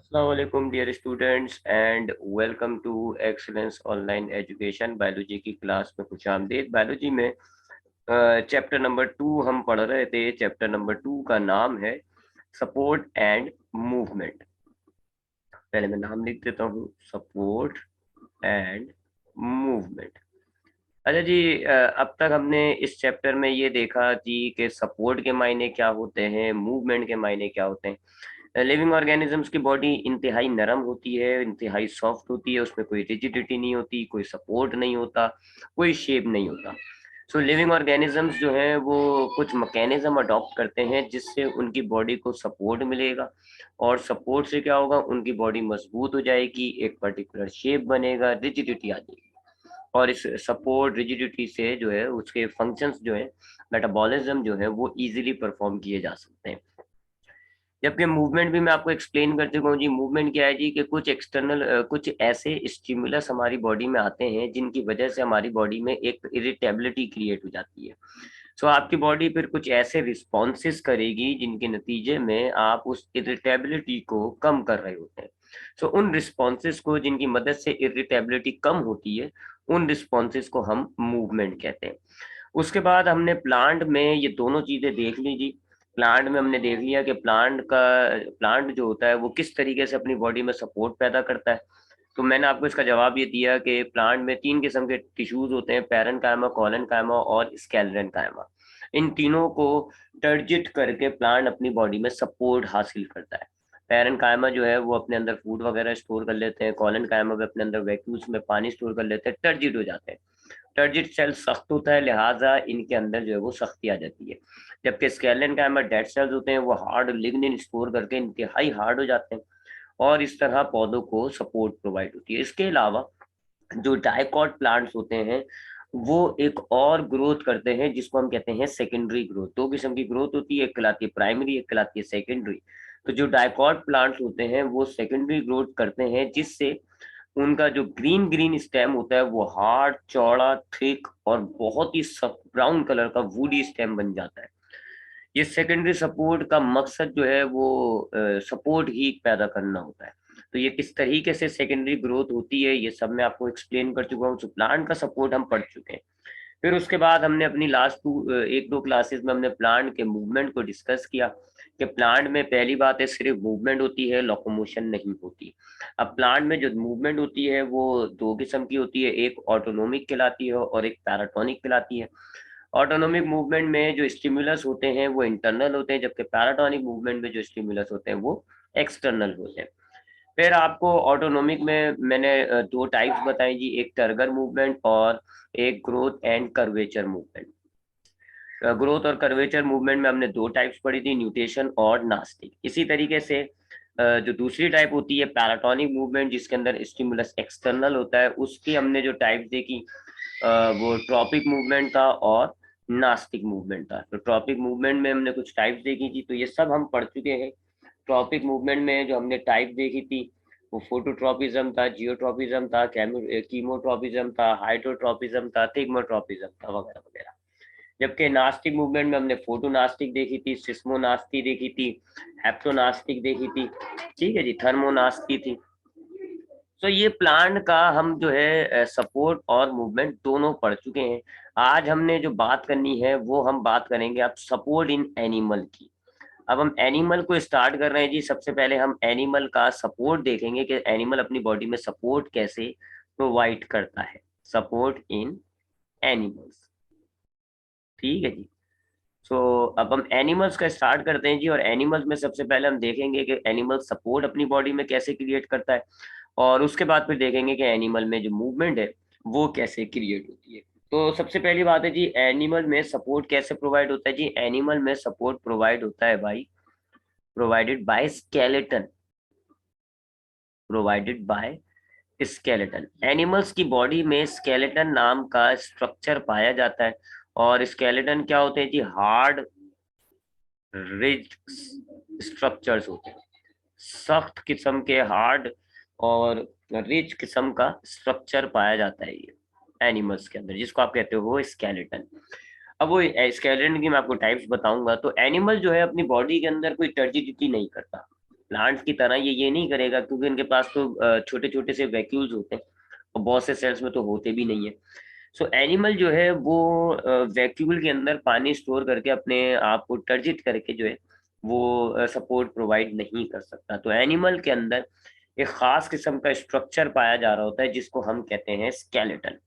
Assalamualaikum dear students and welcome to Excellence online education. Biology की class में खुशामदीद। Biology में chapter number 2 हम पढ़ रहे थे। चैप्टर नंबर 2 का नाम है सपोर्ट एंड मूवमेंट। पहले मैं नाम लिख देता हूँ, सपोर्ट एंड मूवमेंट। अच्छा जी, अब तक हमने इस चैप्टर में ये देखा जी कि सपोर्ट के मायने क्या होते हैं, मूवमेंट के मायने क्या होते हैं। लिविंग ऑर्गेनिजम्स की बॉडी इंतहाई नरम होती है, इंतहाई सॉफ्ट होती है, उसमें कोई रिजिडिटी नहीं होती, कोई सपोर्ट नहीं होता, कोई शेप नहीं होता। सो लिविंग ऑर्गेनिजम्स जो है वो कुछ मैकेनिज्म अडॉप्ट करते हैं जिससे उनकी बॉडी को सपोर्ट मिलेगा, और सपोर्ट से क्या होगा, उनकी बॉडी मजबूत हो जाएगी, एक पर्टिकुलर शेप बनेगा, रिजिडिटी आ जाएगी। और इस सपोर्ट रिजिडिटी से जो है उसके फंक्शंस जो है, मेटाबॉलिज्म जो है वो इजीली परफॉर्म किए जा सकते हैं। जबकि मूवमेंट भी मैं आपको एक्सप्लेन कर चुका हूँ जी। मूवमेंट क्या है जी कि कुछ एक्सटर्नल कुछ ऐसे स्टिमुलस हमारी बॉडी में आते हैं जिनकी वजह से हमारी बॉडी में एक इरिटेबिलिटी क्रिएट हो जाती है। सो आपकी बॉडी फिर कुछ ऐसे रिस्पॉन्सेस करेगी जिनके नतीजे में आप उस इरिटेबिलिटी को कम कर रहे होते हैं। सो उन रिस्पॉन्सेस को जिनकी मदद से इरिटेबिलिटी कम होती है, उन रिस्पॉन्सेस को हम मूवमेंट कहते हैं। उसके बाद हमने प्लांट में ये दोनों चीजें देख ली जी। प्लांट में हमने देख लिया कि प्लांट जो होता है वो किस तरीके से अपनी बॉडी में सपोर्ट पैदा करता है। तो मैंने आपको इसका जवाब ये दिया कि प्लांट में 3 किस्म के टिश्यूज होते हैं, पैरेन्काइमा, कोलेनकाइमा और स्केलेरेनकाइमा। इन तीनों को टर्जिट करके प्लांट अपनी बॉडी में सपोर्ट हासिल करता है। पैरेन्काइमा जो है वो अपने अंदर फूड वगैरह स्टोर कर लेते हैं, कोलेनकाइमा भी अपने अंदर वैक्यूल्स में पानी स्टोर कर लेते हैं, टर्जिट हो जाते हैं। टर्जिट सेल सख्त होता है, लिहाजा इनके अंदर जो है वो सख्ती आ जाती है। जबकि स्केलेरेनकाइमा डेड सेल्स होते हैं, वो हार्ड लिग्निन स्टोर करके इंतहाई हार्ड हो जाते हैं, और इस तरह पौधों को सपोर्ट प्रोवाइड होती है। इसके अलावा जो डाइकॉट प्लांट्स होते हैं वो एक और ग्रोथ करते हैं जिसको हम कहते हैं सेकेंडरी ग्रोथ। 2 किस्म की ग्रोथ होती है, एक कहलाती है प्राइमरी, एक कहलाती है सेकेंडरी। तो जो डाइकॉट प्लांट्स होते हैं वो सेकेंडरी ग्रोथ करते हैं जिससे उनका जो ग्रीन ग्रीन स्टेम होता है वो हार्ड, चौड़ा, थिक और बहुत ही सख्त ब्राउन कलर का वुडी स्टेम बन जाता है। ये सेकेंडरी सपोर्ट का मकसद जो है वो सपोर्ट ही पैदा करना होता है। तो ये किस तरीके से सेकेंडरी ग्रोथ होती है ये सब मैं आपको एक्सप्लेन कर चुका हूँ। तो प्लांट का सपोर्ट हम पढ़ चुके हैं। फिर उसके बाद हमने अपनी लास्ट 1-2 क्लासेस में हमने प्लांट के मूवमेंट को डिस्कस किया कि प्लांट में पहली बात है सिर्फ मूवमेंट होती है, लोकोमोशन नहीं होती। अब प्लांट में जो मूवमेंट होती है वो 2 किस्म की होती है, एक ऑटोनोमिक कहलाती है और एक पैराटोनिक कहलाती है। ऑटोनोमिक मूवमेंट में जो स्टिमुलस होते हैं वो इंटरनल होते हैं, जबकि पैराटोनिक मूवमेंट में जो स्टिमुलस होते हैं वो एक्सटर्नल होते हैं। फिर आपको ऑटोनोमिक में मैंने 2 टाइप्स बताई जी, एक टर्गर मूवमेंट और एक growth and curvature movement. Growth और कर्वेचर मूवमेंट में हमने 2 टाइप्स पढ़ी थी, न्यूटेशन और नास्टिक। इसी तरीके से जो दूसरी टाइप होती है पैराटोनिक मूवमेंट जिसके अंदर स्टिमुलस एक्सटर्नल होता है, उसकी हमने जो टाइप्स देखी वो ट्रॉपिक मूवमेंट था और नास्टिक मूवमेंट था। तो ट्रॉपिक मूवमेंट में हमने कुछ टाइप्स देखी थी, तो ये सब हम पढ़ चुके हैं। ट्रॉपिक मूवमेंट में जो हमने टाइप देखी थी वो फोटोट्रॉपिज्म था, जियोट्रॉपिज्म था, कीमोट्रॉपिज्म था, हाइड्रोट्रॉपिज्म था, थिग्मोट्रॉपिज्म था, वगैरह वगैरह। जबकि नास्टिक मूवमेंट में हमने फोटोनास्टिक देखी थी, सिस्मोनास्टी देखी थी, हेप्टोनास्टिक देखी थी, ठीक है जी, थर्मोनास्टी थी। तो ये प्लांट का हम जो है सपोर्ट और मूवमेंट दोनों पढ़ चुके हैं। आज हमने जो बात करनी है वो हम बात करेंगे अब सपोर्ट इन एनिमल की। अब हम एनिमल को स्टार्ट कर रहे हैं जी। सबसे पहले हम एनिमल का सपोर्ट देखेंगे कि एनिमल अपनी बॉडी में सपोर्ट कैसे प्रोवाइड करता है। सपोर्ट इन एनिमल्स, ठीक है जी। सो अब हम एनिमल्स का स्टार्ट करते हैं जी। और एनिमल्स में सबसे पहले हम देखेंगे कि एनिमल सपोर्ट अपनी बॉडी में कैसे क्रिएट करता है, और उसके बाद फिर देखेंगे कि एनिमल में जो मूवमेंट है वो कैसे क्रिएट होती है। तो सबसे पहली बात है जी, एनिमल में सपोर्ट कैसे प्रोवाइड होता है जी। एनिमल में सपोर्ट प्रोवाइड होता है भाई, provided by skeleton, provided by skeleton. Animals की बॉडी में स्केलेटन नाम का स्ट्रक्चर पाया जाता है। और स्केलेटन क्या होते हैं जी, हार्ड रिज स्ट्रक्चर्स होते हैं, सख्त किस्म के हार्ड और रिच किस्म का स्ट्रक्चर पाया जाता है ये एनिमल्स के अंदर, जिसको आप कहते हो स्केलेटन। अब वो स्केलेटन की मैं आपको टाइप्स बताऊंगा। तो एनिमल जो है अपनी बॉडी के अंदर कोई टर्जिडिटी नहीं करता, प्लांट्स की तरह ये नहीं करेगा, क्योंकि इनके पास तो छोटे छोटे से वैक्यूल्स होते हैं और बहुत से सेल्स में तो होते भी नहीं है। सो एनिमल जो है वो वैक्यूल के अंदर पानी स्टोर करके अपने आप को टर्जित करके जो है वो सपोर्ट प्रोवाइड नहीं कर सकता। तो एनिमल के अंदर एक खास किस्म का स्ट्रक्चर पाया जा रहा होता है जिसको हम कहते हैं स्केलेटन।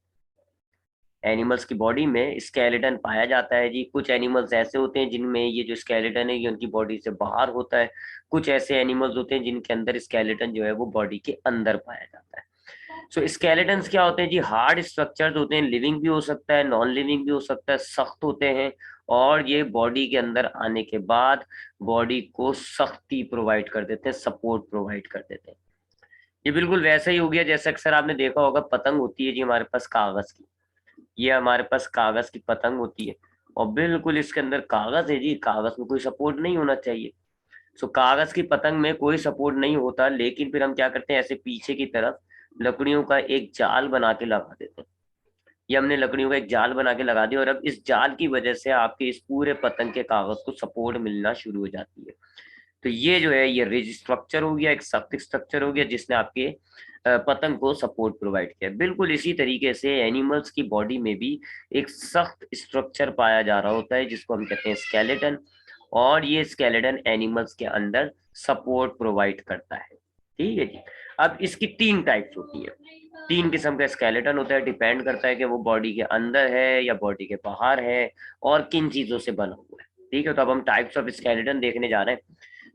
एनिमल्स की बॉडी में स्केलेटन पाया जाता है जी। कुछ एनिमल्स ऐसे होते हैं जिनमें ये जो स्केलेटन है ये उनकी बॉडी से बाहर होता है, कुछ ऐसे एनिमल्स होते हैं जिनके अंदर स्केलेटन जो है वो बॉडी के अंदर पाया जाता है। सो स्केलेटन्स क्या होते हैं जी? हार्ड स्ट्रक्चर्स होते हैं, लिविंग भी हो सकता है, नॉन लिविंग भी हो सकता है, सख्त होते हैं और ये बॉडी के अंदर आने के बाद बॉडी को सख्ती प्रोवाइड कर देते हैं, सपोर्ट प्रोवाइड कर देते हैं। ये बिल्कुल वैसा ही हो गया जैसे अक्सर आपने देखा होगा पतंग होती है जी हमारे पास कागज की। ये हमारे पास कागज की पतंग होती है और बिल्कुल इसके अंदर कागज है जी, कागज में कोई सपोर्ट नहीं होना चाहिए। सो कागज की पतंग में कोई सपोर्ट नहीं होता, लेकिन फिर हम क्या करते हैं, ऐसे पीछे की तरफ लकड़ियों का एक जाल बना के लगा देते हैं। ये हमने लकड़ियों का एक जाल बना के लगा दिया और अब इस जाल की वजह से आपके इस पूरे पतंग के कागज को सपोर्ट मिलना शुरू हो जाती है। तो ये जो है ये रिज स्ट्रक्चर हो गया, एक सख्त स्ट्रक्चर हो गया जिसने आपके पतंग को सपोर्ट प्रोवाइड किया। बिल्कुल इसी तरीके से एनिमल्स की बॉडी में भी एक सख्त स्ट्रक्चर पाया जा रहा होता है जिसको हम कहते हैं स्केलेटन, और ये स्केलेटन एनिमल्स के अंदर सपोर्ट प्रोवाइड करता है। ठीक है जी। अब इसकी तीन टाइप्स होती है, तीन किस्म का स्केलेटन होता है, डिपेंड करता है कि वो बॉडी के अंदर है या बॉडी के बाहर है और किन चीजों से बना हुआ है। ठीक है, तो अब हम टाइप्स ऑफ स्केलेटन देखने जा रहे हैं।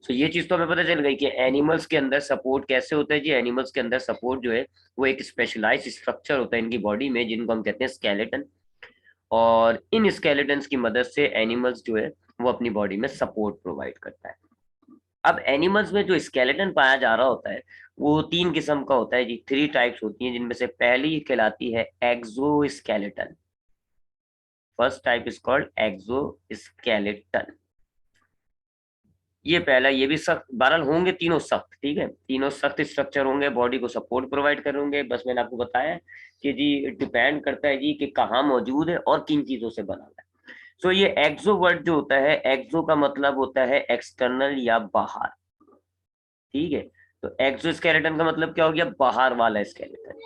सो ये चीज तो हमें पता चल गई कि एनिमल्स के अंदर सपोर्ट कैसे होता है जी। एनिमल्स के अंदर सपोर्ट जो है वो एक स्पेशलाइज्ड स्ट्रक्चर होता है इनकी बॉडी में जिनको हम कहते हैं स्केलेटन, और इन स्केलेटन्स की मदद से एनिमल्स जो है वो अपनी बॉडी में सपोर्ट प्रोवाइड करता है। अब एनिमल्स में जो स्केलेटन पाया जा रहा होता है वो तीन किस्म का होता है जी, थ्री टाइप्स होती हैं, जिनमें से पहली कहलाती है exoskeleton. First type is called exoskeleton. ये पहला, ये भी सख्त, बहरहाल होंगे तीनों सख्त। ठीक है, तीनों सख्त स्ट्रक्चर होंगे, बॉडी को सपोर्ट प्रोवाइड करेंगे। बस मैंने आपको बताया कि जी डिपेंड करता है जी कि कहाँ मौजूद है और किन चीजों से बना है। सो ये एक्सो वर्ड जो होता है, एक्सो का मतलब होता है एक्सटर्नल या बाहर। ठीक है, तो एक्सोस्केलेटन का मतलब क्या हो गया? बाहर वाला स्केलेटन।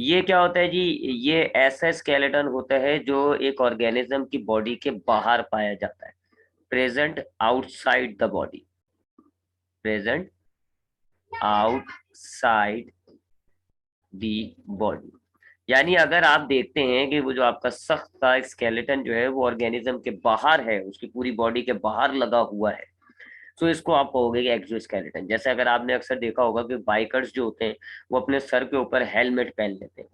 ये क्या होता है जी? ये ऐसा स्केलेटन होता है जो एक ऑर्गेनिज्म की बॉडी के बाहर पाया जाता है, present outside the body, present outside the body. यानी अगर आप देखते हैं कि वो जो आपका सख्त का स्केलेटन जो है वो ऑर्गेनिज्म के बाहर है, उसकी पूरी बॉडी के बाहर लगा हुआ है, तो इसको आप कहोगे कि एक्सोस्केलेटन। जैसे अगर आपने अक्सर देखा होगा कि बाइकर्स जो होते हैं वो अपने सर के ऊपर हेलमेट पहन लेते हैं।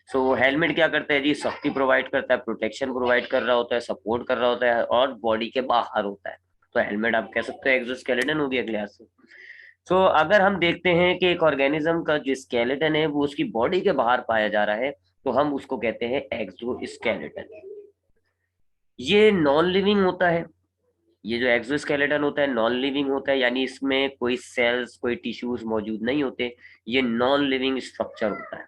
सो वो हेलमेट क्या करता है जी? सख्ती प्रोवाइड करता है, प्रोटेक्शन प्रोवाइड कर रहा होता है, सपोर्ट कर रहा होता है और बॉडी के बाहर होता है। तो हेलमेट आप कह सकते हो एक्सोस्केलेटन हो गया एक लिहाज से। सो अगर हम देखते हैं कि एक ऑर्गेनिज्म का जो स्केलेटन है वो उसकी बॉडी के बाहर पाया जा रहा है, तो हम उसको कहते हैं एक्सोस्केलेटन। ये नॉन लिविंग होता है। ये जो एक्सोस्केलेटन होता है नॉन लिविंग होता है, यानी इसमें कोई सेल्स, कोई टिश्यूज मौजूद नहीं होते। ये नॉन लिविंग स्ट्रक्चर होता है,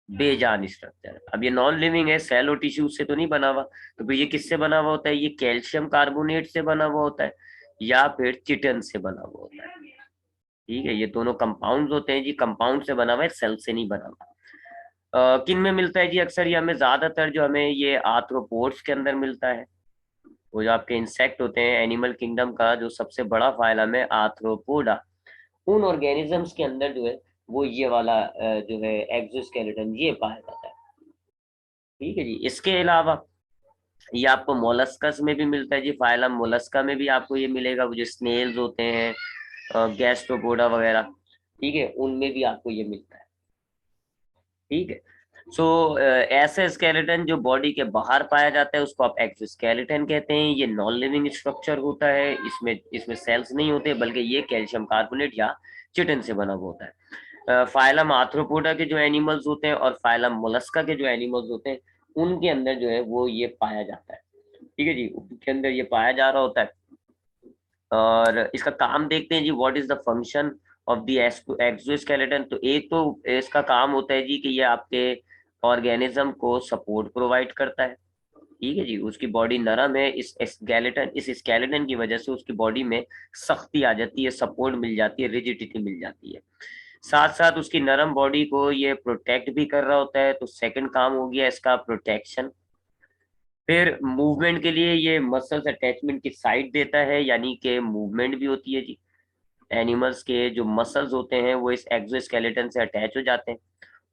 बेजान स्ट्रक्चर। अब ये नॉन लिविंग है, सेल और टिश्यू से तो नहीं बना हुआ, तो फिर ये किससे बना हुआ होता है? ये कैल्शियम कार्बोनेट से बना हुआ होता है या फिर चिटन से बना हुआ होता है। ठीक है, ये दोनों कंपाउंड्स होते हैं जी, कंपाउंड से बना हुआ है, सेल से नहीं बना हुआ। किन में मिलता है जी? अक्सर ये हमें ज्यादातर जो हमें ये आर्थ्रोपोड्स के अंदर मिलता है। वो जो आपके इंसेक्ट होते हैं, एनिमल किंगडम का जो सबसे बड़ा फाइलम है आर्थ्रोपोडा, उन ऑर्गेनिजम्स के अंदर जो है वो ये वाला जो है एक्सोस्केलेटन ये पाया जाता है। ठीक है जी। इसके अलावा ये आपको मोलस्कस में भी मिलता है जी, फाइलम मोलस्का में भी आपको ये मिलेगा। वो जो स्नेल्स होते हैं, गैस्ट्रोपोडा वगैरह, ठीक है, उनमें भी आपको ये मिलता है। ठीक है। सो ऐसे स्केलेटन जो बॉडी के बाहर पाया जाता है उसको आप एक्सोस्केलेटन कहते हैं। ये नॉन लिविंग स्ट्रक्चर होता है, इसमें इसमें सेल्स नहीं होते, बल्कि ये कैल्शियम कार्बोनेट या चिटिन से बना हुआ होता है। फाइलम आर्थ्रोपोडा के जो एनिमल्स होते हैं और फाइलम मोलस्का के जो एनिमल्स होते हैं उनके अंदर जो है वो ये पाया जाता है। ठीक है जी, उनके अंदर ये पाया जा रहा होता है। और इसका काम देखते हैं जी, what is the function of the exoskeleton. तो एक तो इसका काम होता है जी कि ये आपके ऑर्गेनिज्म को सपोर्ट प्रोवाइड करता है। ठीक है जी, उसकी बॉडी नरम है, इस स्केलेटन की वजह से उसकी बॉडी में सख्ती आ जाती है, सपोर्ट मिल जाती है, रिजिडिटी मिल जाती है। साथ साथ उसकी नरम बॉडी को ये प्रोटेक्ट भी कर रहा होता है, तो सेकंड काम हो गया इसका प्रोटेक्शन। फिर मूवमेंट के लिए ये मसल्स अटैचमेंट की साइड देता है, यानी कि मूवमेंट भी होती है जी। एनिमल्स के जो मसल्स होते हैं वो इस एक्सोस्केलेटन से अटैच हो जाते हैं,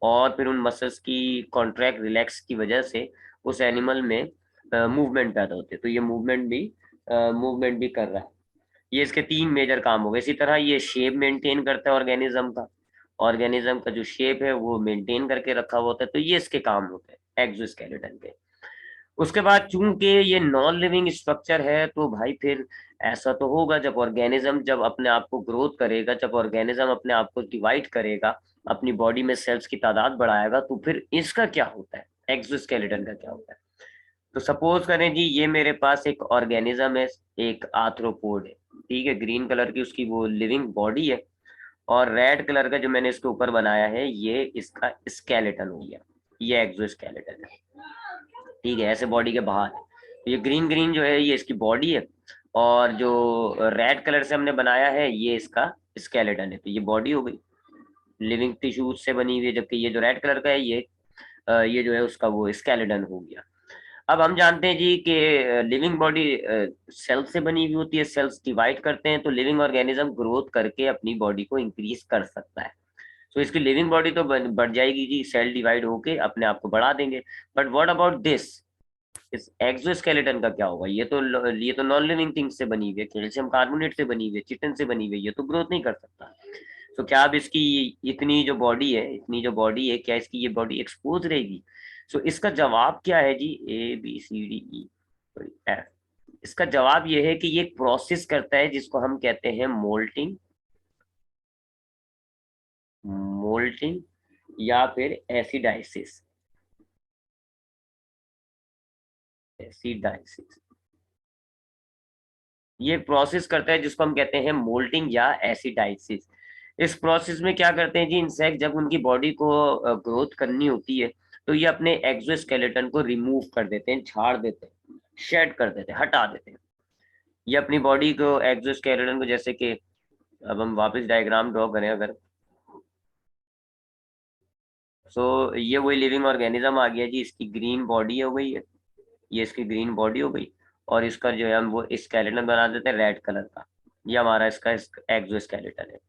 और फिर उन मसल्स की कॉन्ट्रैक्ट रिलैक्स की वजह से उस एनिमल में मूवमेंट पैदा होते हैं, तो ये मूवमेंट भी कर रहा है। ये इसके तीन मेजर काम हो गए। इसी तरह ये शेप मेंटेन करता है ऑर्गेनिज्म का जो शेप है वो मेंटेन करके रखा हुआ होता है, तो ये इसके काम होते हैं एक्सोस्केलेटन के। उसके बाद चूंकि ये नॉन लिविंग स्ट्रक्चर है, तो भाई फिर ऐसा तो होगा जब अपने आप को ग्रोथ करेगा, जब ऑर्गेनिज्म अपने आप को डिवाइड करेगा, अपनी बॉडी में सेल्स की तादाद बढ़ाएगा, तो फिर इसका क्या होता है, एक्सोस्केलेटन का क्या होता है। तो सपोज करें जी ये मेरे पास एक ऑर्गेनिज्म है, एक आर्थ्रोपोड है, ठीक है, ग्रीन कलर की उसकी वो लिविंग बॉडी है, और रेड कलर का जो मैंने इसके ऊपर बनाया है ये इसका स्केलेटन हो गया, ये एक्सोस्केलेटन है। ठीक है, ऐसे बॉडी के बाहर है। तो ये ग्रीन ग्रीन जो है ये इसकी बॉडी है, और जो रेड कलर से हमने बनाया है ये इसका स्केलेटन है। तो ये बॉडी हो गई लिविंग टिश्यूज से बनी हुई है, जबकि ये जो रेड कलर का है ये जो है उसका वो स्केलेटन हो गया। अब हम जानते हैं जी कि लिविंग बॉडी सेल्स से बनी हुई होती है, सेल्स डिवाइड करते हैं, तो लिविंग ऑर्गेनिज्म ग्रोथ करके अपनी बॉडी को इंक्रीज कर सकता है। तो इसकी लिविंग बॉडी तो बढ़ जाएगी जी, सेल डिवाइड होके अपने आप को बढ़ा देंगे। बट व्हाट अबाउट दिस, इस एक्सोस्केलेटन का क्या होगा। ये तो नॉन लिविंग थिंग्स से बनी हुई है, कैल्शियम कार्बोनेट से बनी हुई है, चिटिन से बनी हुई है, ये तो ग्रोथ नहीं कर सकता। तो क्या अब इसकी इतनी जो बॉडी है क्या इसकी ये बॉडी एक्सपोज रहेगी। सो इसका जवाब क्या है जी, ABCDE F। इसका जवाब ये है कि ये एक प्रोसेस करता है जिसको हम कहते हैं मोल्टिंग या फिर एसिडाइसिस। ये प्रोसेस करता है जिसको हम कहते हैं मोल्टिंग या एसिडाइसिस। इस प्रोसेस में क्या करते हैं जी इंसेक्ट, जब उनकी बॉडी को ग्रोथ करनी होती है, तो ये अपने एक्सोस्केलेटन को रिमूव कर देते हैं, झाड़ देते हैं, शेड कर देते हैं, हटा देते हैं। ये अपनी बॉडी को एक्सोस्केलेटन को, जैसे कि अब हम वापस डायग्राम ड्रॉ करें अगर, सो ये वही लिविंग ऑर्गेनिज्म आ गया जी, इसकी ग्रीन बॉडी हो गई है, ये इसकी ग्रीन बॉडी हो गई, और इसका जो है हम वो स्केलेटन बना देते हैं रेड कलर का, ये हमारा इसका एक्सोस्केलेटन है।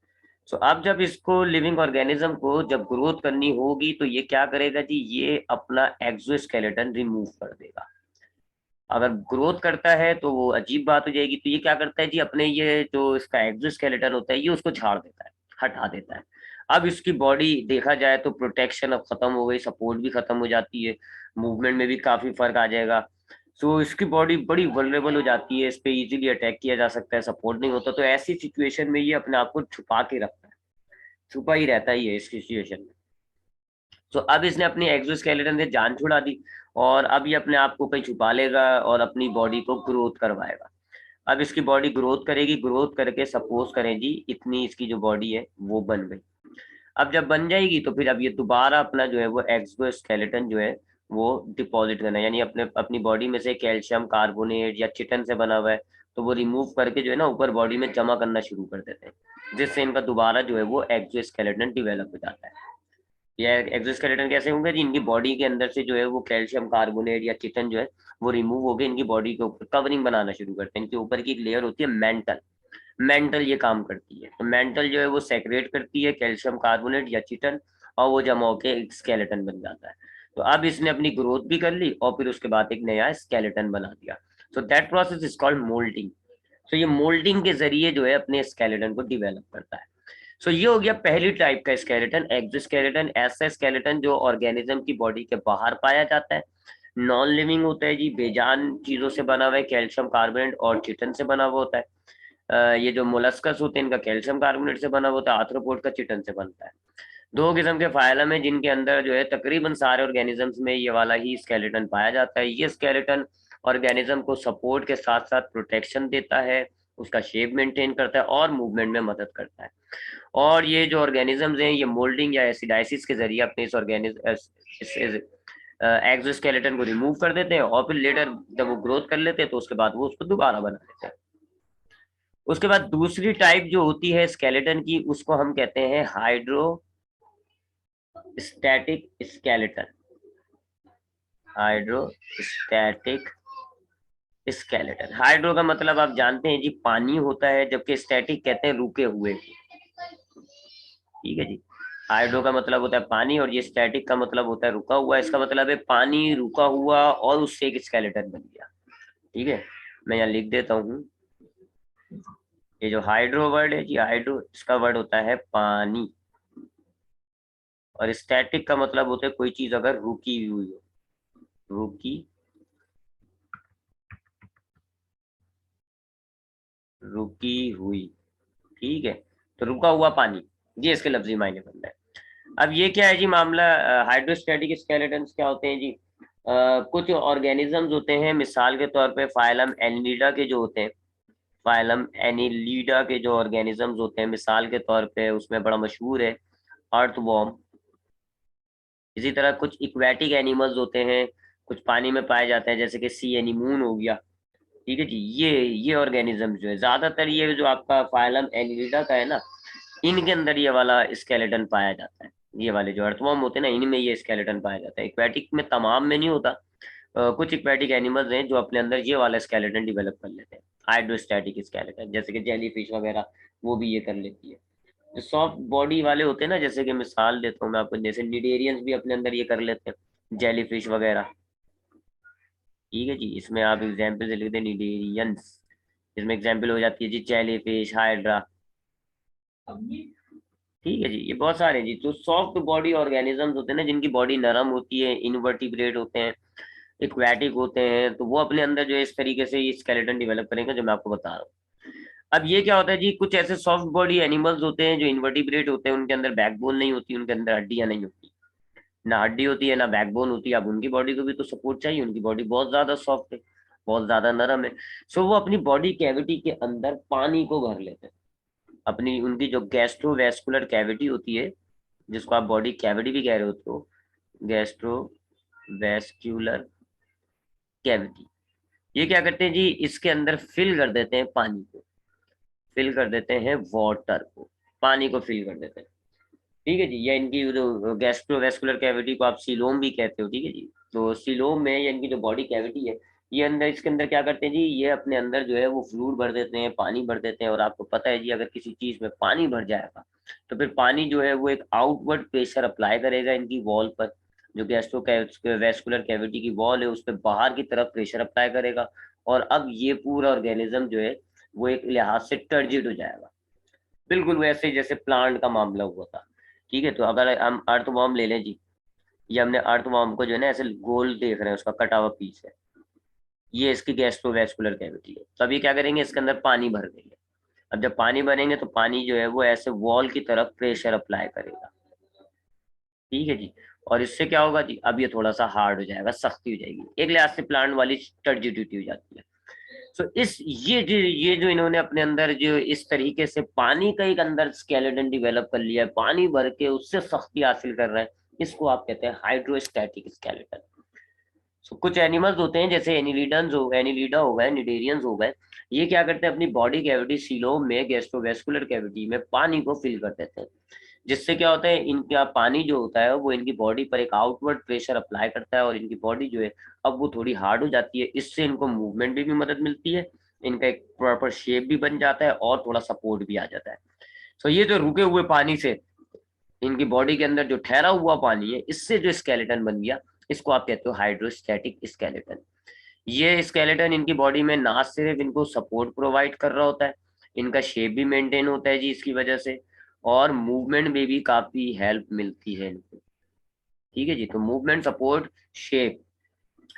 सो अब जब इसको लिविंग ऑर्गेनिज्म को जब ग्रोथ करनी होगी, तो ये क्या करेगा जी, ये अपना एक्सोस्केलेटन रिमूव कर देगा। अगर ग्रोथ करता है तो वो अजीब बात हो जाएगी, तो ये क्या करता है जी, अपने ये जो इसका एक्सोस्केलेटन होता है ये उसको झाड़ देता है, हटा देता है। अब इसकी बॉडी देखा जाए तो प्रोटेक्शन अब खत्म हो गई, सपोर्ट भी खत्म हो जाती है, मूवमेंट में भी काफी फर्क आ जाएगा। सो इसकी बॉडी बड़ी वल्नरेबल हो जाती है, इस पे इजीली अटैक किया जा सकता है, सपोर्ट नहीं होता, तो ऐसी सिचुएशन में ये अपने आप को छुपा के रखता है, छुपा ही रहता ही है इस सिचुएशन में। तो अब इसने अपनी एक्सोस्केलेटन से जान छुड़ा दी, और अब ये अपने आप को कहीं छुपा लेगा और अपनी बॉडी को ग्रोथ करवाएगा। अब इसकी बॉडी ग्रोथ करेगी, ग्रोथ करके सपोज करें जी इतनी इसकी जो बॉडी है वो बन गई। अब जब बन जाएगी तो फिर अब ये दोबारा अपना जो है वो एक्सोस्केलेटन जो है वो डिपॉजिट करना है, यानी अपने अपनी बॉडी में से कैल्शियम कार्बोनेट या चिटन से बना हुआ है, तो वो रिमूव करके जो है ना ऊपर बॉडी में जमा करना शुरू कर देते हैं, जिससे इनका दोबारा जो है वो एक्सोस्केलेटन डिवेलप हो जाता है। ये एक्सोस्केलेटन कैसे होंगे जी, इनकी बॉडी के अंदर से जो है वो कैल्शियम कार्बोनेट या चिटन जो है वो रिमूव होकर इनकी बॉडी के ऊपर कवरिंग बनाना शुरू करते हैं। इनके ऊपर की एक लेयर होती है मेंटल ये काम करती है, तो मेंटल जो है वो सेक्रेट करती है कैल्शियम कार्बोनेट या चिटन, और वो जमा होकर एक स्केलेटन बन जाता है। तो अब इसने अपनी ग्रोथ भी कर ली और फिर उसके बाद एक नया स्केलेटन बना दिया। So that process is called moulding. So ये मोल्डिंग के जरिए जो है अपने स्केलेटन को डिवेलप करता है। सो ये हो गया पहली टाइप का स्केलेटन, एक्सोस्केलेटन, ऐसा स्केलेटन जो ऑर्गेनिज्म की बॉडी के बाहर पाया जाता है, नॉन लिविंग होता है जी, बेजान चीजों से बना हुआ है, कैल्शियम कार्बोनेट और चिटन से बना हुआ होता है। ये जो मोलस्कस होते हैं इनका कैल्शियम कार्बोनेट से बना हुआ होता है, आर्थ्रोपोड का चिटन से बनता है। दो किस्म के फाइलम है जिनके अंदर जो है तकरीबन सारे ऑर्गेनिजम्स में ये वाला ही स्केलेटन पाया जाता है। ये स्केलेटन ऑर्गेनिज्म को सपोर्ट के साथ साथ प्रोटेक्शन देता है, उसका शेप मेंटेन करता है और मूवमेंट में मदद करता है। और ये जो ऑर्गेनिजम्स हैं ये मोल्डिंग या एसिडाइसिस के जरिए अपने इस एक्सोस्केलेटन को रिमूव कर देते हैं और फिर लेटर जब वो ग्रोथ कर लेते हैं तो उसके बाद वो उसको दोबारा बना देते हैं। उसके बाद दूसरी टाइप जो होती है स्केलेटन की, उसको हम कहते हैं hydrostatic skeleton. Hydrostatic skeleton, hydro का मतलब आप जानते हैं जी पानी होता है, जबकि स्टैटिक कहते हैं रुके हुए। ठीक है जी, हाइड्रो का मतलब होता है पानी और ये स्टैटिक का मतलब होता है रुका हुआ। इसका मतलब है पानी रुका हुआ और उससे एक स्केलेटन बन गया। ठीक है, मैं यहाँ लिख देता हूँ। ये जो हाइड्रो वर्ड है जी, हाइड्रो इसका वर्ड होता है पानी, और स्टैटिक का मतलब होता है कोई चीज अगर रुकी हुई हो, रुकी रुकी हुई। ठीक है, तो रुका हुआ पानी, ये इसके लफ्जी मायने बनता है। अब ये क्या है जी मामला, हाइड्रोस्टैटिक स्केलेटन्स क्या होते हैं जी? कुछ ऑर्गेनिजम्स होते हैं, मिसाल के तौर पे फाइलम एनिलिडा के जो होते हैं, फाइलम एनिलिडा के जो ऑर्गेनिजम्स होते हैं, मिसाल के तौर पे उसमें बड़ा मशहूर है अर्थवॉर्म। इसी तरह कुछ इक्वेटिक एनिमल्स होते हैं, कुछ पानी में पाए जाते हैं, जैसे कि सी एनीमून हो गया। ठीक है जी, ये ऑर्गेनिज्म जो है, ज्यादातर ये जो आपका फाइलम एनिलिडा का है ना, इनके अंदर ये वाला स्केलेटन पाया जाता है। ये वाले जो अर्थवॉर्म होते हैं ना, इनमें ये स्केलेटन पाया जाता है। इक्वेटिक में, तमाम में नहीं होता। कुछ इक्वेटिक एनिमल्स हैं जो अपने अंदर ये वाला स्केलेटन डेवलप कर लेते हैं, हाइड्रोस्टैटिक स्केलेटन, जैसे कि जेली फिश वगैरह, वो भी ये कर लेती है। जो सॉफ्ट बॉडी वाले होते हैं ना, जैसे कि मिसाल देता हूँ मैं आपको, जैसे निडेरियंस भी अपने अंदर ये कर लेते हैं, जेली फिश वगैरह। ठीक है जी, इसमें आप एग्जाम्पल से लिख दें निडेरियंस, इसमें एग्जाम्पल हो जाती है जी जेली फिश, हाइड्रा। ठीक है जी, ये बहुत सारे जी तो सॉफ्ट बॉडी ऑर्गेनिजम्स होते हैं ना, जिनकी बॉडी नरम होती है, इनवर्टिब्रेट होते हैं, एक्वेटिक होते हैं, तो वो अपने अंदर जो है इस तरीके से ये स्केलेटन डेवलप करेंगे जो मैं आपको बता रहा हूँ। अब ये क्या होता है जी, कुछ ऐसे सॉफ्ट बॉडी एनिमल्स होते हैं जो इनवर्टिब्रेट होते हैं, उनके अंदर बैकबोन नहीं होती, उनके अंदर हड्डियां नहीं होती, ना हड्डी होती है ना बैकबोन होती है। अब उनकी बॉडी को भी तो सपोर्ट चाहिए, उनकी बॉडी बहुत ज्यादा सॉफ्ट है, बहुत ज्यादा नरम है। सो वो अपनी बॉडी कैविटी के अंदर पानी को भर लेते हैं। अपनी उनकी जो गैस्ट्रोवेस्कुलर कैविटी होती है, जिसको आप बॉडी कैविटी भी कह रहे होते हो, गैस्ट्रोवेस्क्यूलर कैविटी, ये क्या करते हैं जी, इसके अंदर फिल कर देते हैं पानी को, फिल कर देते हैं वाटर को, पानी को फिल कर देते हैं। ठीक है जी, या इनकी जो गैस्ट्रोवेस्कुलर कैविटी को आप सीलोम भी कहते हो। ठीक है जी, तो सीलोम में या इनकी जो बॉडी कैविटी है, ये अंदर, इसके अंदर क्या करते हैं जी, ये अपने अंदर जो है वो फ्लूइड भर देते हैं, पानी भर देते हैं। और आपको पता है जी, अगर किसी चीज में पानी भर जाएगा तो फिर पानी जो है वो एक आउटवर्ड प्रेशर अप्लाई करेगा इनकी वॉल पर, जो गैस्ट्रोवेस्कुलर कैविटी की वॉल है उस पर बाहर की तरफ प्रेशर अप्लाई करेगा, और अब ये पूरा ऑर्गेनिज्म जो है वो एक लिहाज से टर्जिड हो जाएगा, बिल्कुल वैसे जैसे प्लांट का मामला हुआ था। ठीक है, तो अगर हम अर्थवॉर्म ले लें जी, ये हमने अर्थवॉर्म को जो है ना ऐसे गोल देख रहे हैं, उसका कटा हुआ पीस है, ये इसकी गैस्ट्रोवेस्कुलर कैविटी है। तो अब ये क्या करेंगे, इसके अंदर पानी भर देंगे। अब जब पानी भरेंगे तो पानी जो है वो ऐसे वॉल की तरफ प्रेशर अप्लाई करेगा। ठीक है जी, और इससे क्या होगा जी, अब ये थोड़ा सा हार्ड हो जाएगा, सख्ती हो जाएगी, एक लिहाज से प्लांट वाली टर्जिडिटी हो जाती है। सो इस ये जो इन्होंने अपने अंदर जो इस तरीके से पानी का एक अंदर स्केलेटन डेवलप कर लिया है, पानी भर के उससे शक्ति हासिल कर रहे हैं, इसको आप कहते हैं हाइड्रोस्टैटिक स्केलेटन। सो कुछ एनिमल्स होते हैं, जैसे एनिलिडा हो गए, निडेरियंस हो गए, ये क्या करते हैं, अपनी बॉडी कैविटी सीलोम में, गैस्ट्रोवेस्कुलर कैविटी में पानी को फिल कर देते हैं, जिससे क्या होता है, इनका पानी जो होता है वो इनकी बॉडी पर एक आउटवर्ड प्रेशर अप्लाई करता है, और इनकी बॉडी जो है अब वो थोड़ी हार्ड हो जाती है। इससे इनको मूवमेंट भी मदद मिलती है, इनका एक प्रॉपर शेप भी बन जाता है, और थोड़ा सपोर्ट भी आ जाता है। तो ये जो रुके हुए पानी से इनकी बॉडी के अंदर जो ठहरा हुआ पानी है, इससे जो स्केलेटन बन गया, इसको आप कहते हो हाइड्रोस्टैटिक स्केलेटन। ये स्केलेटन इनकी बॉडी में ना सिर्फ इनको सपोर्ट प्रोवाइड कर रहा होता है, इनका शेप भी मेंटेन होता है जी इसकी वजह से, और मूवमेंट में भी काफी हेल्प मिलती है इनको। ठीक है जी, तो मूवमेंट, सपोर्ट, शेप,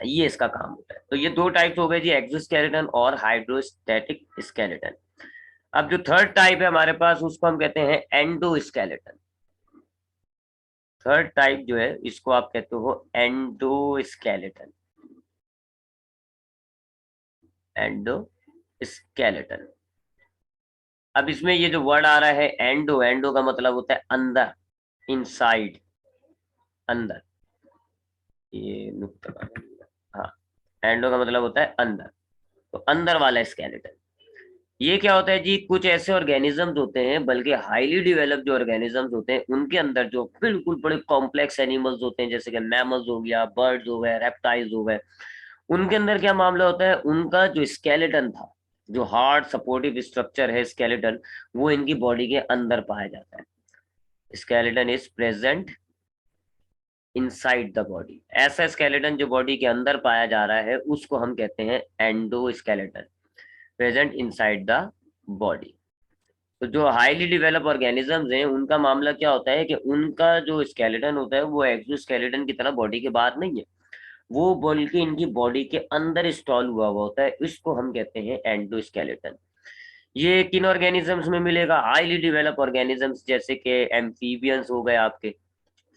ये इसका काम होता है। तो ये दो टाइप्स हो गए जी, एक्सोस्केलेटन और हाइड्रोस्टैटिक स्केलेटन। अब जो थर्ड टाइप है हमारे पास, उसको हम कहते हैं एंडोस्केलेटन। थर्ड टाइप जो है इसको आप कहते हो एंडोस्केलेटन। एंडोस्केलेटन। अब इसमें ये जो वर्ड आ रहा है एंडो, एंडो का मतलब होता है अंदर, इनसाइड, अंदर। ये नुक्ता, हाँ, एंडो का मतलब होता है अंदर, तो अंदर वाला स्केलेटन। ये क्या होता है जी, कुछ ऐसे ऑर्गेनिजम्स होते हैं, बल्कि हाईली डेवलप्ड जो ऑर्गेनिजम्स होते हैं उनके अंदर जो बिल्कुल बड़े कॉम्प्लेक्स एनिमल्स होते हैं, जैसे कि मैमल्स हो गया, बर्ड्स हो गए, रेप्टाइल्स हो गए, उनके अंदर क्या मामला होता है, उनका जो स्केलेटन था, जो हार्ड सपोर्टिव स्ट्रक्चर है स्केलेटन, वो इनकी बॉडी के अंदर पाया जाता है। Skeleton is present inside the body. ऐसा स्केलेटन जो बॉडी के अंदर पाया जा रहा है उसको हम कहते हैं endoskeleton, present inside the body. तो जो हाईली डेवलप ऑर्गेनिजम्स हैं उनका मामला क्या होता है कि उनका जो स्केलेटन होता है वो एक्सोस्केलेटन की तरह बॉडी के बाहर नहीं है, वो बल्कि इनकी बॉडी के अंदर इंस्टॉल हुआ हुआ होता है, इसको हम कहते हैं एंडोस्केलेटन। ये किन ऑर्गेनिजम्स में मिलेगा, हाईली डेवलप ऑर्गेनिजम्स, जैसे कि एम्फीबियंस हो गए आपके,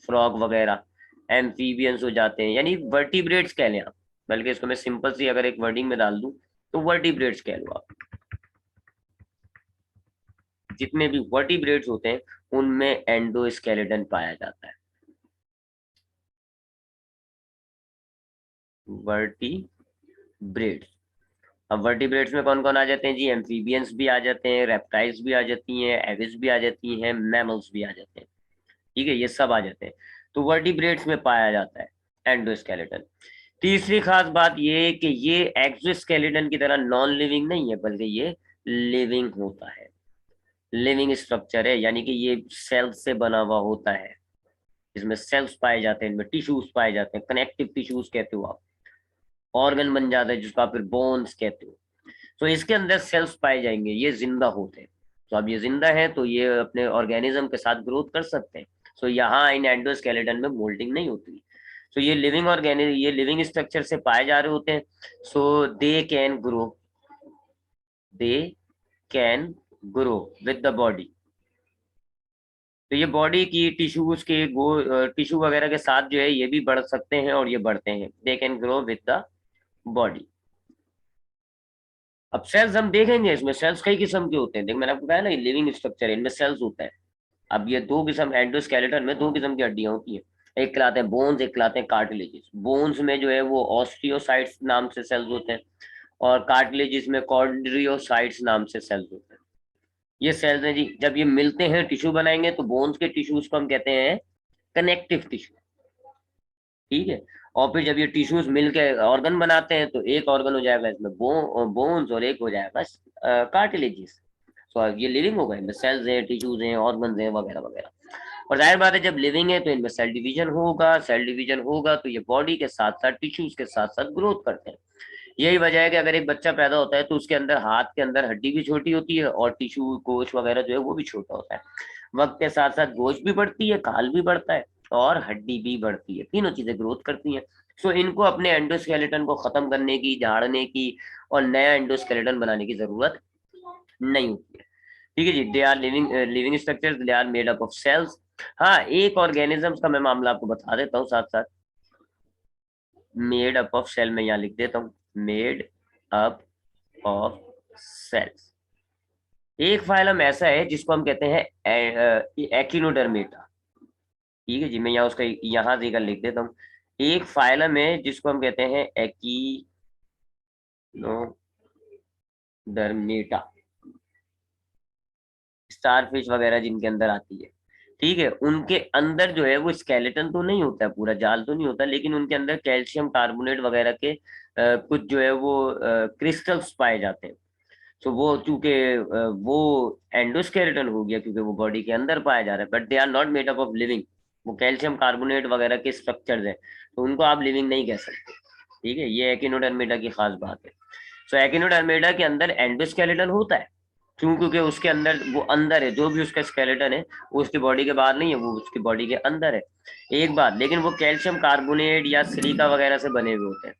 फ्रॉग वगैरह एम्फीबियंस हो जाते हैं, यानी वर्टिब्रेट्स कह लें आप, बल्कि इसको मैं सिंपल सी अगर एक वर्डिंग में डाल दूं तो वर्टिब्रेट्स कह लो आप। जितने भी वर्टिब्रेट्स होते हैं उनमें एंडोस्केलेटन पाया जाता है। वर्टिब्रेट्स, अब वर्टिब्रेट्स में कौन कौन आ जाते हैं जी, एम्फीबियंस भी आ जाते हैं, रेप्टाइल्स भी आ जाती हैं, एविस भी आ जाती हैं, मैमल्स भी आ जाते हैं, ठीक है, ये सब आ जाते हैं। तो वर्टिब्रेट्स में पाया जाता है एंडोस्केलेटन। तीसरी खास बात ये है कि ये एक्सोस्केलेटन की तरह नॉन लिविंग नहीं है, बल्कि ये लिविंग होता है, लिविंग स्ट्रक्चर है, यानी कि ये सेल से बना हुआ होता है। इसमें सेल्स पाए जाते हैं, इनमें टिश्यूज पाए जाते हैं, कनेक्टिव टिश्यूज कहते हो आप, ऑर्गन बन जाता है जिसको आप फिर बोन्स कहते हो। तो इसके अंदर सेल्स पाए जाएंगे, ये जिंदा होते हैं। तो अब ये जिंदा है तो ये अपने ऑर्गेनिज्म के साथ ग्रोथ कर सकते हैं। सो यहाँ इन एंडोस्केलेटन में मोल्डिंग नहीं होती। सो ये लिविंग ऑर्गेनिज्म, ये लिविंग स्ट्रक्चर से पाए जा रहे होते हैं। So they can grow, they can grow with the body. तो ये बॉडी की टिश्यूज के टिश्यू वगैरह के साथ जो है ये भी बढ़ सकते हैं और ये बढ़ते हैं, दे can grow with the body. अब सेल्स हम देखेंगे, इसमें सेल्स कई किस्म के होते हैं, देख मैंने आपको कहा ना ये लिविंग स्ट्रक्चर है, इनमें सेल्स होता है। अब ये दो किस्म, एंडोस्केलेटन में दो किस्म की हड्डियां होती हैं, एक कहलाते हैं बोन्स, एक कहलाते हैं कार्टिलेजेस। बोन्स में जो है वो ऑस्टियोसाइट्स नाम से सेल्स होते हैं, और कार्टिलेजेस में कॉन्ड्रियोसाइट्स नाम से सेल्स होते हैं। ये सेल्स हैं जी, जब ये मिलते हैं टिश्यू बनाएंगे, तो बोन्स के टिश्यूज को हम कहते हैं कनेक्टिव टिश्यू, ठीक है। और फिर जब ये टिश्यूज मिलकर ऑर्गन बनाते हैं तो एक ऑर्गन हो जाएगा इसमें बोन्स, और एक हो जाएगा कार्टिलेजेस। तो ये लिविंग होगा, इनमें सेल्स हैं, टिश्यूज हैं, ऑर्गन हैं, वगैरह वगैरह। और जाहिर बात है जब लिविंग है तो इनमें सेल डिवीजन होगा, सेल डिवीजन होगा तो ये बॉडी के साथ साथ टिश्यूज के साथ साथ ग्रोथ करते हैं। यही वजह है कि अगर एक बच्चा पैदा होता है तो उसके अंदर हाथ के अंदर हड्डी भी छोटी होती है और टिश्यू गोश वगैरह जो है वो भी छोटा होता है। वक्त के साथ साथ गोश भी बढ़ती है, खाल भी बढ़ता है, और हड्डी भी बढ़ती है, तीनों चीजें ग्रोथ करती हैं। सो इनको अपने एंडोस्केलेटन को खत्म करने की, झाड़ने की और नया एंडोस्केलेटन बनाने की जरूरत नहीं होती है, ठीक है जी। They are living living structures, they are made up of cells. हाँ, एक ऑर्गेनिजम्स का मैं मामला आपको बता देता हूँ साथ साथ, मेड अप ऑफ सेल में यहाँ लिख देता हूँ, मेड अप ऑफ सेल्स। एक फाइलम ऐसा है जिसको हम कहते हैं एकिनोडर्मेटा, ठीक है जी, मैं यहाँ उसका यहाँ देकर लिख देता हूँ। एक फाइलम है जिसको हम कहते हैं एकिनोडर्मेटा, स्टारफिश वगैरह जिनके अंदर आती है, ठीक है, उनके अंदर जो है वो स्केलेटन तो नहीं होता है, पूरा जाल तो नहीं होता, लेकिन उनके अंदर कैल्शियम कार्बोनेट वगैरह के कुछ जो है वो क्रिस्टल्स पाए जाते हैं। तो वो चूंकि वो एंडोस्केलेटन हो गया क्योंकि वो बॉडी के अंदर पाया जा रहा है, but they are not made up of living. वो कैल्शियम कार्बोनेट वगैरह के स्ट्रक्चर्स हैं, तो उनको आप लिविंग नहीं कह सकते, ठीक है। ये एकिनोडर्मेटा की खास बात है। सो एकिनोडर्मेटा के अंदर एंडोस्केलेटन होता है, क्यों, क्योंकि उसके अंदर वो अंदर है, जो भी उसका स्केलेटन है वो उसकी बॉडी के बाहर नहीं है, वो उसकी बॉडी के अंदर है। एक बात, लेकिन वो कैल्शियम कार्बोनेट या सिलिका वगैरह से बने हुए होते हैं,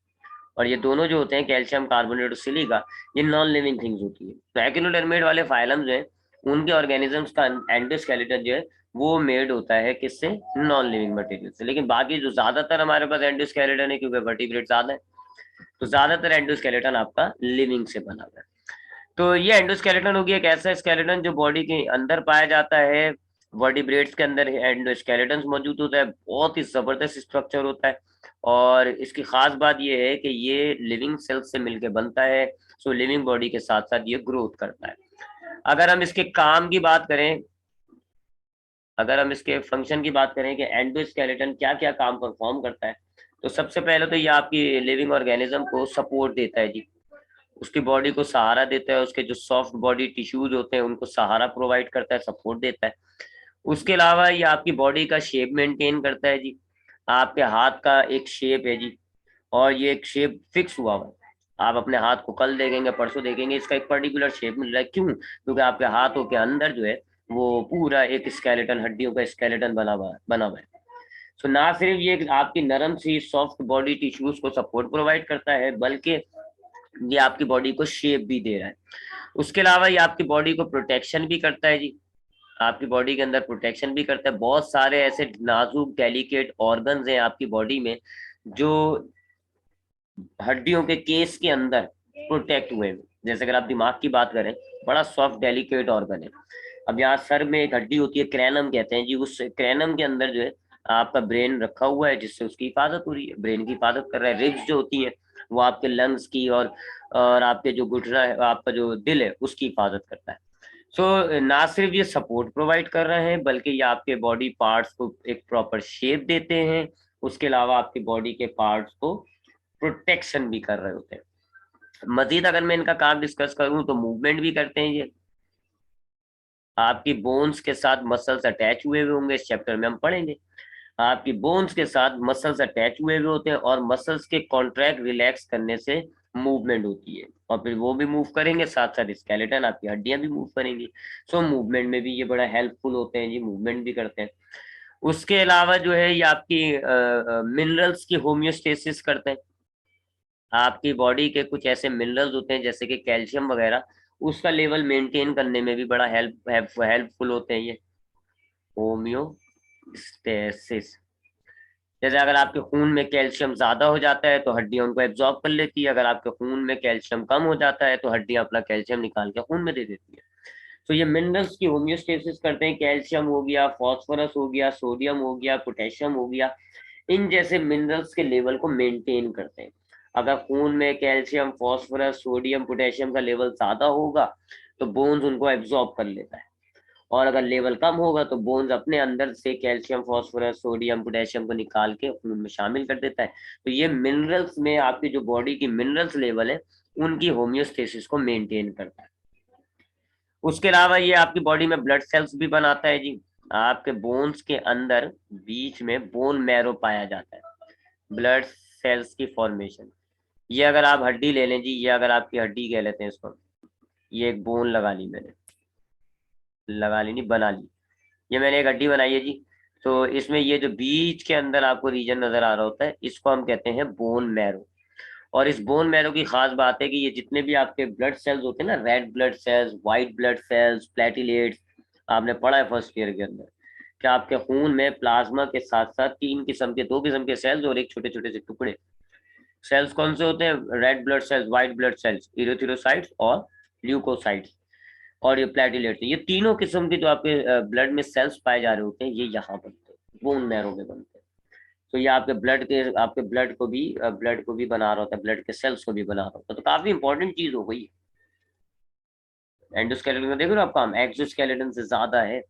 और ये दोनों जो होते हैं कैल्शियम कार्बोनेट और सिलिका, ये नॉन लिविंग थिंग्स होती है। तो एकिनोडर्मेट वाले फाइलम जो है उनके ऑर्गेनिजम्स का एंडोस्केलेटन जो है वो मेड होता है किससे, नॉन लिविंग मटेरियल से। लेकिन बाकी जो ज्यादातर हमारे पास एंडोस्केलेटन है, क्योंकि वर्टिब्रेट ज्यादा है, तो ज्यादातर एंडोस्केलेटन आपका लिविंग से बना हुआ है। तो ये एंडोस्केलेटन हो गया एक ऐसा स्केलेटन जो बॉडी के अंदर पाया जाता है। वर्टिब्रेट्स के अंदर एंडोस्केलेटन मौजूद होता है, बहुत ही जबरदस्त स्ट्रक्चर होता है, और इसकी खास बात ये है कि ये लिविंग सेल से मिलकर बनता है। सो लिविंग बॉडी के साथ साथ ये ग्रोथ करता है। अगर हम इसके काम की बात करें, अगर हम इसके फंक्शन की बात करें कि एंडोस्केलेटन क्या क्या काम परफॉर्म करता है, तो सबसे पहले तो ये आपकी लिविंग ऑर्गेनिज्म को सपोर्ट देता है जी, उसकी बॉडी को सहारा देता है, उसके जो सॉफ्ट बॉडी टिश्यूज होते हैं उनको सहारा प्रोवाइड करता है, सपोर्ट देता है। उसके अलावा ये आपकी बॉडी का शेप मेंटेन करता है जी। आपके हाथ का एक शेप है जी, और ये एक शेप फिक्स हुआ हुआ है। आप अपने हाथ को कल देखेंगे, परसों देखेंगे, इसका एक पर्टिकुलर शेप मिल रहा है। क्यों? क्योंकि आपके हाथों के अंदर जो है वो पूरा एक स्केलेटन, हड्डियों का स्केलेटन बना हुआ है। सो ना सिर्फ ये आपकी नरम सी सॉफ्ट बॉडी टिश्यूज को सपोर्ट प्रोवाइड करता है, बल्कि ये आपकी बॉडी को शेप भी दे रहा है। उसके अलावा ये आपकी बॉडी को प्रोटेक्शन भी करता है जी, आपकी बॉडी के अंदर प्रोटेक्शन भी करता है। बहुत सारे ऐसे नाजुक डेलिकेट ऑर्गन्स हैं आपकी बॉडी में जो हड्डियों के केस के अंदर प्रोटेक्ट हुए हैं। जैसे अगर आप दिमाग की बात करें, बड़ा सॉफ्ट डेलिकेट ऑर्गन है। अब यहाँ सर में एक हड्डी होती है, क्रैनम कहते हैं जी, उस क्रैनम के अंदर जो है आपका ब्रेन रखा हुआ है, जिससे उसकी हिफाजत हो रही है, ब्रेन की हिफाजत कर रहा है। रिब्स जो होती है वो आपके लंग्स की और आपके जो घुटना है, आपका जो दिल है, उसकी हिफाजत करता है। सो ना सिर्फ ये सपोर्ट प्रोवाइड कर रहे हैं, बल्कि ये आपके बॉडी पार्ट्स को एक प्रॉपर शेप देते हैं। उसके अलावा आपकी बॉडी के पार्ट्स को प्रोटेक्शन भी कर रहे होते हैं। मजीद अगर मैं इनका काम डिस्कस करूं तो मूवमेंट भी करते हैं ये। आपकी बोन्स के साथ मसल्स अटैच हुए हुए होंगे, इस चैप्टर में हम पढ़ेंगे। आपकी बोन्स के साथ मसल्स अटैच हुए हुए होते हैं, और मसल्स के कॉन्ट्रैक्ट रिलैक्स करने से मूवमेंट होती है, और फिर वो भी मूव करेंगे, साथ साथ स्केलेटन, आपकी हड्डियां भी मूव करेंगी। सो मूवमेंट में भी ये बड़ा हेल्पफुल होते हैं जी, मूवमेंट भी करते हैं। उसके अलावा जो है ये आपकी मिनरल्स की होम्योस्टेसिस करते हैं। आपकी बॉडी के कुछ ऐसे मिनरल्स होते हैं जैसे कि कैल्शियम वगैरह, उसका लेवल मेंटेन करने में भी बड़ा हेल्पफुल होते हैं ये होम्योस्टेसिस। जैसे अगर आपके खून में कैल्शियम ज्यादा हो जाता है तो हड्डियां उनको एब्जॉर्ब कर लेती है, अगर आपके खून में कैल्शियम कम हो जाता है तो हड्डियां अपना कैल्शियम निकाल के खून में दे देती है। तो ये मिनरल्स की होम्योस्टेसिस करते हैं। कैल्शियम हो गया, फास्फोरस हो गया, सोडियम हो गया, पोटेशियम हो गया, इन जैसे मिनरल्स के लेवल को मेंटेन करते हैं। अगर खून में कैल्शियम, फास्फोरस, सोडियम, पोटेशियम का लेवल ज्यादा होगा तो बोन्स उनको एब्जॉर्ब कर लेता है, और अगर लेवल कम होगा तो बोन्स अपने अंदर से कैल्शियम, फास्फोरस, सोडियम, पोटेशियम को निकाल के खून में शामिल कर देता है। तो ये मिनरल्स में आपकी जो बॉडी की मिनरल्स लेवल है उनकी होम्योस्टेसिस को मेंटेन करता है। उसके अलावा ये आपकी बॉडी में ब्लड सेल्स भी बनाता है जी। आपके बोन्स के अंदर बीच में बोन मैरो पाया जाता है, ब्लड सेल्स की फॉर्मेशन। ये अगर आप हड्डी ले लें जी, ये अगर आपकी हड्डी कह लेते हैं इसको, ये एक बोन लगा ली मैंने, लगा ली नहीं, बना ली, ये मैंने एक हड्डी बनाई है जी। तो इसमें ये जो बीच के अंदर आपको रीजन नजर आ रहा होता है, इसको हम कहते हैं बोन मैरो। और इस बोन मैरो की खास बात है कि ये जितने भी आपके ब्लड सेल्स होते हैं ना, red blood cells, white blood cells, platelets, आपने पढ़ा है फर्स्ट ईयर के अंदर कि आपके खून में प्लाज्मा के साथ साथ दो किस्म के सेल्स और एक छोटे छोटे से टुकड़े सेल्स कौन से होते हैं? Red blood cells, white blood cells, erythrocytes और ल्यूकोसाइट्स, और ये प्लेटिलेट्स। ये तीनों किस्म के जो आपके ब्लड में सेल्स पाए जा रहे होते हैं, ये यहाँ बनते हैं, बोन मैरो में बनते हैं। तो ये आपके ब्लड को भी बना रहा होता है, ब्लड के सेल्स को भी बना रहा होता है। तो काफी इंपॉर्टेंट चीज हो गई। एंडोस्केलेटन का देखो ना आप काम एक्सोस्केलेटन से ज्यादा है।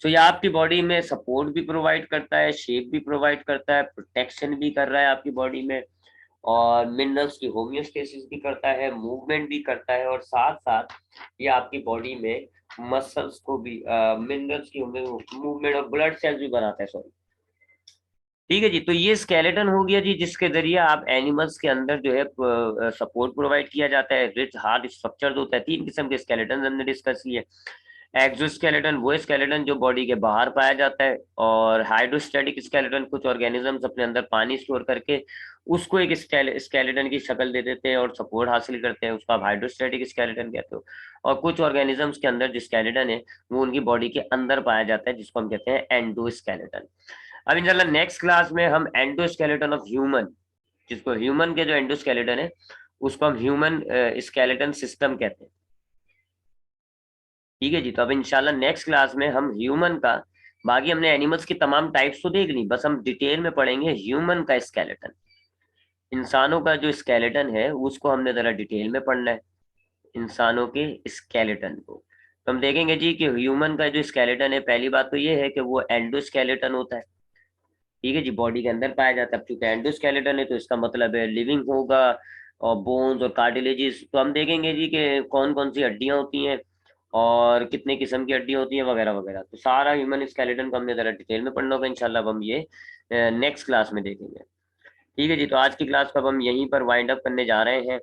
तो ये आपकी बॉडी में सपोर्ट भी प्रोवाइड करता है, शेप भी प्रोवाइड करता है, प्रोटेक्शन भी कर रहा है आपकी बॉडी में, और मिनरल्स की होम्योस्टेसिस भी करता है, मूवमेंट भी करता है, और साथ साथ ये आपकी बॉडी में मसल्स को भी मिनरल्स की मूवमेंट और ब्लड सेल्स भी बनाता है, सॉरी। ठीक है जी। तो ये स्केलेटन हो गया जी, जिसके जरिए आप एनिमल्स के अंदर जो है सपोर्ट प्रोवाइड किया जाता है। रिच हार्ड स्ट्रक्चर होता है, तीन किस्म के स्केलेटन हमने डिस्कस किए। एक्सोस्केलेटन वो स्केलेटन जो बॉडी के बाहर पाया जाता है, और हाइड्रोस्टैटिक स्केलेटन कुछ ऑर्गेनिजम्स अपने अंदर पानी स्टोर करके उसको एक स्केलेटन की शक्ल दे देते हैं और सपोर्ट हासिल करते हैं, उसको आप हाइड्रोस्टैटिक स्केलेटन कहते हो। और कुछ ऑर्गेनिजम्स के अंदर जो स्केलेटन है वो उनकी बॉडी के अंदर पाया जाता है, जिसको हम कहते हैं एंडोस्केलेटन। अब इंशाल्लाह नेक्स्ट क्लास में हम एंडोस्केलेटन ऑफ ह्यूमन, जिसको ह्यूमन के जो एंडोस्केलेटन है उसको हम ह्यूमन स्केलेटन सिस्टम कहते हैं। ठीक है जी। तो अब इंशाल्लाह नेक्स्ट क्लास में हम ह्यूमन का बाकी हमने एनिमल्स की तमाम टाइप्स तो देख ली, बस हम डिटेल में पढ़ेंगे ह्यूमन का स्केलेटन। इंसानों का जो स्केलेटन है उसको हमने जरा डिटेल में पढ़ना है, इंसानों के स्केलेटन को। तो हम देखेंगे जी कि ह्यूमन का जो स्केलेटन है, पहली बात तो ये है कि वो एंडोस्केलेटन होता है। ठीक है जी, बॉडी के अंदर पाया जाता है। अब चूंकि एंडोस्केलेटन है तो इसका मतलब है लिविंग होगा, और बोन्स और कार्टिलेजेस। तो हम देखेंगे जी कि कौन कौन सी हड्डियां होती हैं और कितने किस्म की हड्डियां होती हैं वगैरह वगैरह। तो सारा ह्यूमन स्केलेटन को हमने जरा डिटेल में पढ़ना होगा इंशाल्लाह। अब हम ये नेक्स्ट क्लास में देखेंगे। ठीक है जी, तो आज की क्लास को अब हम यहीं पर वाइंड अप करने जा रहे हैं।